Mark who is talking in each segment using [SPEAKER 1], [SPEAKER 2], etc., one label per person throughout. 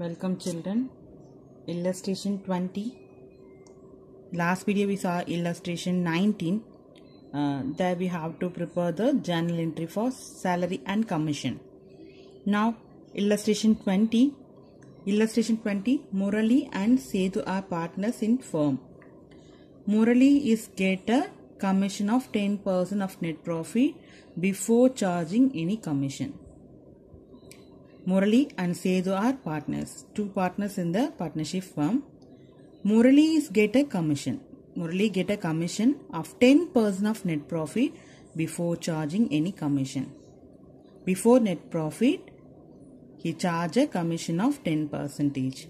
[SPEAKER 1] Welcome children. Illustration 20. Last video we saw illustration 19. There we have to prepare the journal entry for salary and commission. Now illustration 20. Illustration 20. Murali and Sethu are partners in firm. Murali is get a commission of 10% of net profit before charging any commission. Murali and Sethu are partners, two partners in the partnership firm. Murali is get a commission. Murali get a commission of 10% of net profit before charging any commission. Before net profit, he charge a commission of 10%.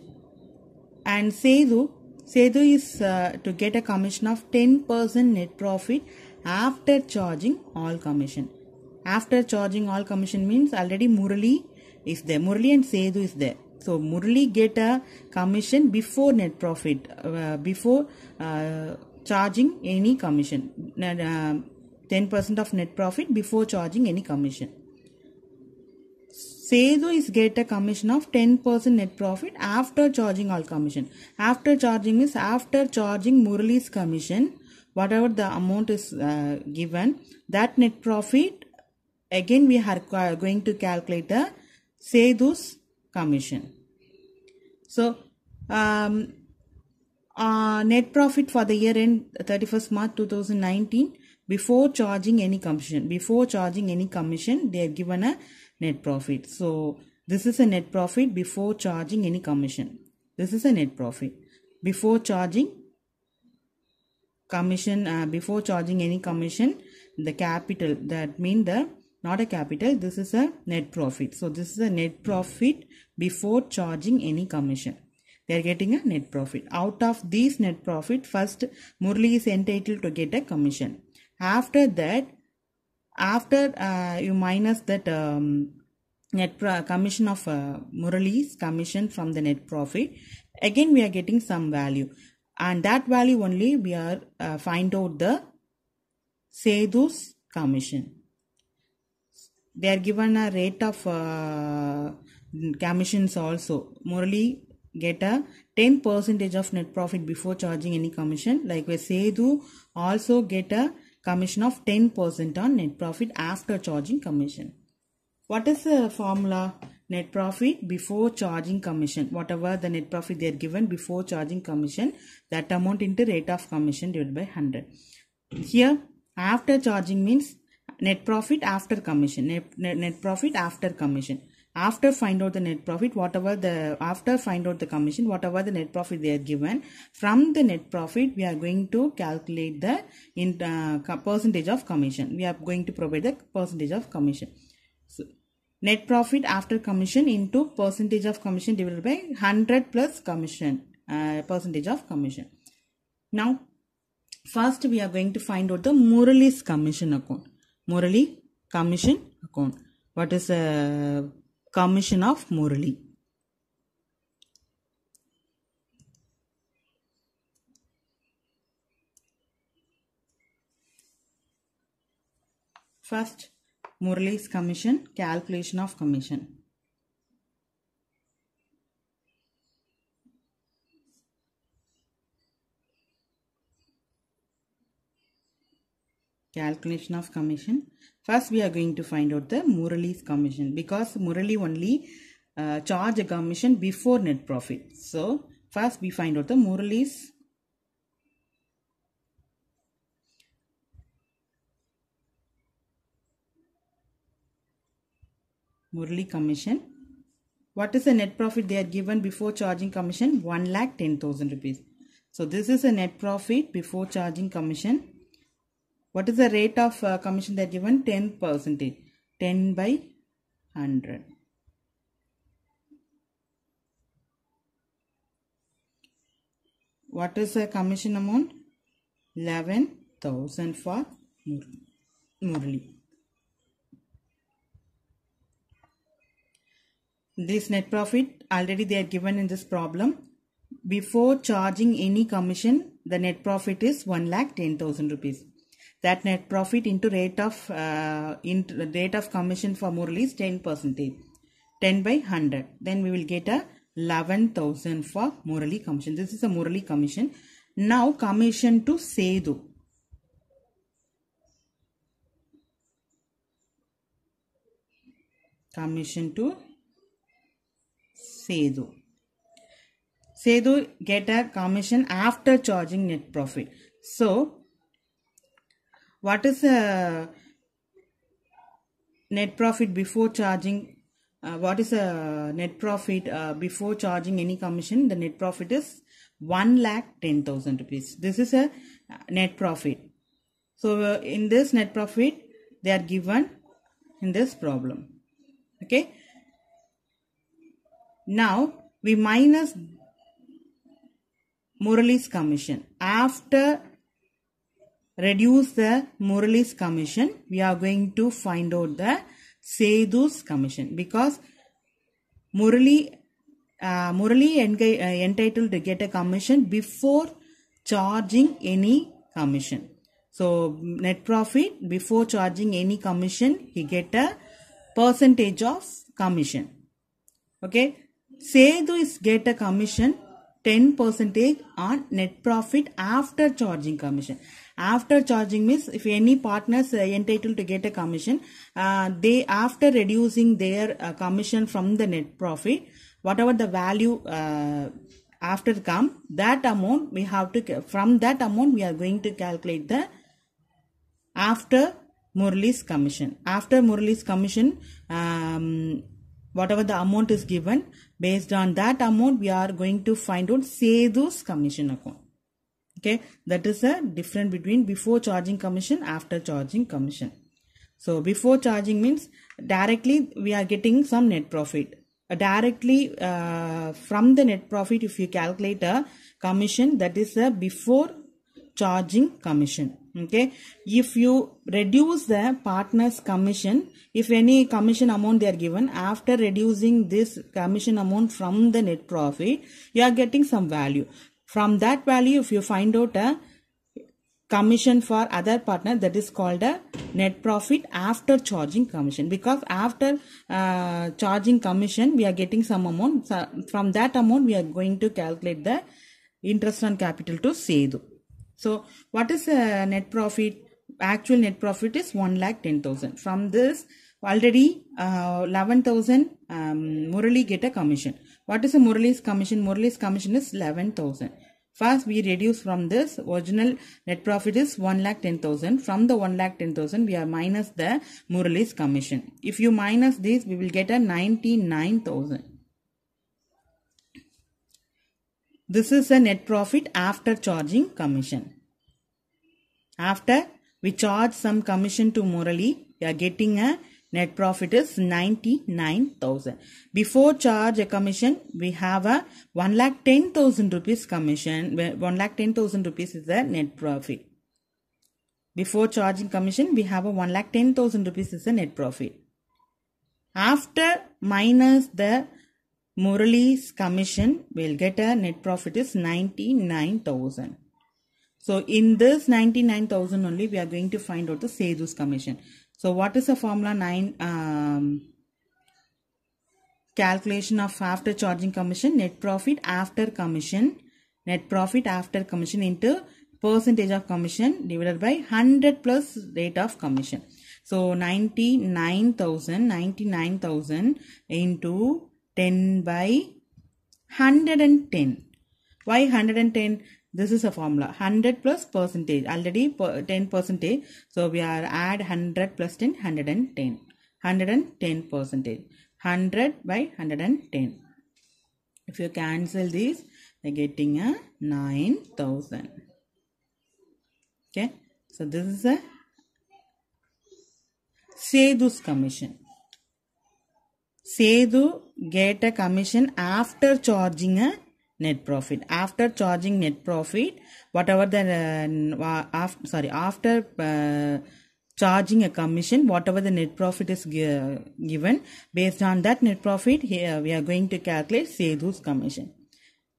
[SPEAKER 1] And Sethu is to get a commission of 10% net profit after charging all commission. After charging all commission means already Murali is there. Murali and Sethu is there. So Murali get a commission before net profit, before charging any commission. 10% of net profit before charging any commission. Sethu is get a commission of 10% net profit after charging all commission. After charging is after charging Murali's commission, whatever the amount is given, that net profit again we are going to calculate the Sethu's commission. So net profit for the year end 31st March 2019 before charging any commission. Before charging any commission, they are given a net profit. So this is a net profit before charging any commission. This is a net profit before charging commission. Before charging any commission, the capital, that means the not a capital, this is a net profit. So this is a net profit before charging any commission. They are getting a net profit. Out of these net profit, first Murali is entitled to get a commission. After that, after you minus that commission of Murali's commission from the net profit, again we are getting some value, and that value only we are find out the Sethu's commission. They are given a rate of commissions also. Murali get a 10% of net profit before charging any commission. Likewise, Sethu also get a commission of 10% on net profit after charging commission. What is the formula? Net profit before charging commission. Whatever the net profit they are given before charging commission, that amount into rate of commission divided by 100. Here, after charging means net profit after commission. Net profit after commission. After find out the net profit, after find out the commission, whatever the net profit they are given, from the net profit we are going to calculate the percentage of commission. We are going to provide the percentage of commission. So net profit after commission into percentage of commission divided by 100 plus commission, percentage of commission. Now first we are going to find out the Murali's commission account. Murali commission account. What is a commission of Murali? First, Murali's commission, calculation of commission. Calculation of commission. First we are going to find out the Murali's commission, because Murali only charge a commission before net profit. So first we find out the Murali's commission. What is the net profit they are given before charging commission? 1,10,000 rupees. So this is a net profit before charging commission. What is the rate of commission they are given? 10%. 10 by 100. What is the commission amount? 11,000 for Murali. This net profit already they are given in this problem. Before charging any commission, the net profit is 1,10,000 rupees. That net profit into rate of commission for Murali is 10%. 10 by 100. Then we will get a 11,000 for Murali commission. This is a Murali commission. Now commission to Sedu. Commission to Sedu. Sedu get a commission after charging net profit. So, what is a net profit before charging? What is a net profit before charging any commission? The net profit is 1,10,000 rupees. This is a net profit. So, in this net profit, they are given in this problem. Okay. Now, we minus Murali's commission. After reduce the Murali's commission, we are going to find out the Sedu's commission, because Murali entitled to get a commission before charging any commission. So net profit before charging any commission, he get a percentage of commission. Okay, Sedu is get a commission 10% on net profit after charging commission. After charging means if any partners entitled to get a commission, they after reducing their commission from the net profit, whatever the value after come, that amount we have to, from that amount we are going to calculate the after Murali's commission. After Murali's commission, whatever the amount is given, based on that amount we are going to find out Sedu's commission account. Okay, that is the difference between before charging commission, after charging commission. So before charging means directly we are getting some net profit. Directly from the net profit, if you calculate a commission, that is a before charging commission. Okay, if you reduce the partner's commission, if any commission amount they are given, after reducing this commission amount from the net profit, you are getting some value. From that value, if you find out a commission for other partner, that is called a net profit after charging commission, because after charging commission we are getting some amount. From that amount we are going to calculate the interest on capital to Sedu. So what is net profit? Actual net profit is 1,10,000. From this already 11,000 Murali get a commission. What is a Murali's commission? Murali's commission is 11,000. First we reduce from this, original net profit is 1,10,000. From the 1,10,000 we are minus the Murali's commission. If you minus this, we will get a 99,000. This is a net profit after charging commission. After we charge some commission to Murali, we are getting a net profit is 99,000. Before charge a commission, we have a 1,10,000 rupees commission. 1,10,000 rupees is the net profit. Before charging commission, we have a 1,10,000 rupees is the net profit. After minus the Murali's commission, we'll get a net profit is 99,000. So in this 99,000 only, we are going to find out the Sedu's commission. So what is the formula 9? Calculation of after charging commission, net profit after commission, net profit after commission into percentage of commission divided by 100 plus rate of commission. So 99,000 into 10 by 110. Why 110? This is a formula. 100 plus percentage. Already 10%. So we are add 100 plus 10, 110. 110 percentage. 100 by 110. If you cancel these, you are getting a 9,000. Okay. So this is a Sedu's commission. Sedu get a commission after charging a net profit. After charging net profit, whatever the after charging a commission, whatever the net profit is given, based on that net profit, here we are going to calculate Sedu's commission.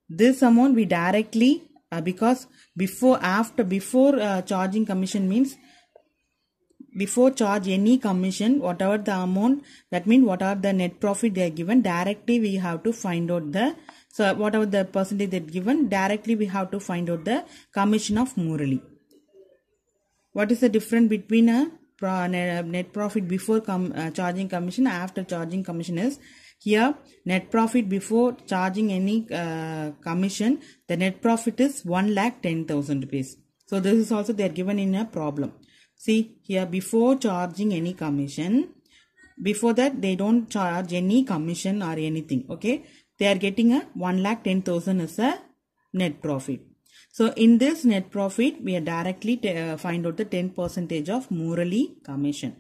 [SPEAKER 1] This amount we directly because before charging commission means before charge any commission, whatever the amount, that means what are the net profit they are given, directly we have to find out the, so whatever the percentage they are given, directly we have to find out the commission of Murali. What is the difference between a net profit before charging commission, after charging commission is, here net profit before charging any commission, the net profit is 1,10,000 rupees. So this is also they are given in a problem. See here, before charging any commission, before that they don't charge any commission or anything. Okay, they are getting a 1,10,000 as a net profit. So in this net profit, we are directly find out the 10% of Murali commission.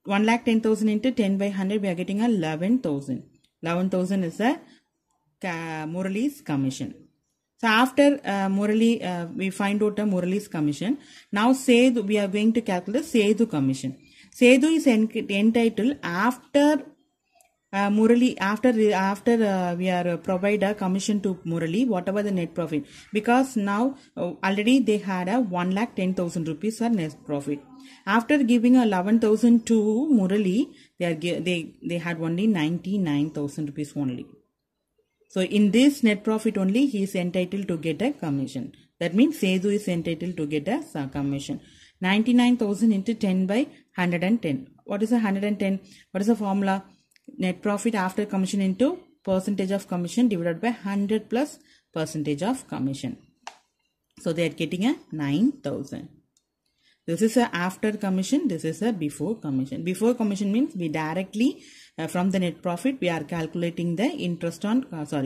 [SPEAKER 1] 1,10,000 into 10 by 100, we are getting a 11,000. 11,000 is a Murali's commission. So after Murali, we find out the Murali's commission. Now Sedu, we are going to calculate Sedu commission. Sedu is entitled after Murali, after we are provide a commission to Murali, whatever the net profit, because now already they had a 1,10,000 rupees or net profit. After giving 11,000 to Murali, they had only 99,000 rupees only. So in this net profit only, he is entitled to get a commission. That means Sedu is entitled to get a commission. 99,000 into 10 by 110. What is a 110? What is the formula? Net profit after commission into percentage of commission divided by 100 plus percentage of commission. So they are getting a 9,000. This is a after commission. This is a before commission. Before commission means we directly from the net profit we are calculating the interest on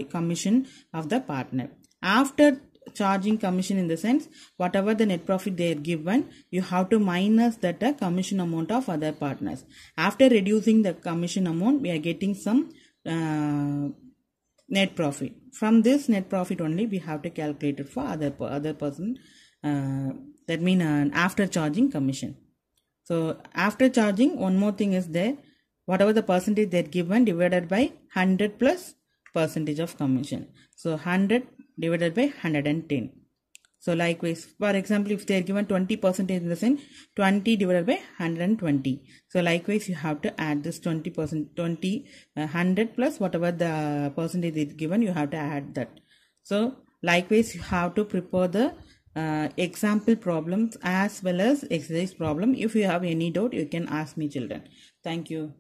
[SPEAKER 1] commission of the partner. After charging commission, in the sense whatever the net profit they are given, you have to minus that commission amount of other partners. After reducing the commission amount, we are getting some net profit. From this net profit only we have to calculate it for other person, that means after charging commission. So after charging, one more thing is there, whatever the percentage they are given divided by 100 plus percentage of commission. So 100 divided by 110. So likewise, for example, if they are given 20% in the sense, 20 divided by 120. So likewise, you have to add this 20%, 100 plus whatever the percentage is given, you have to add that. So likewise, you have to prepare the example problems as well as exercise problem. If you have any doubt, you can ask me, children. Thank you.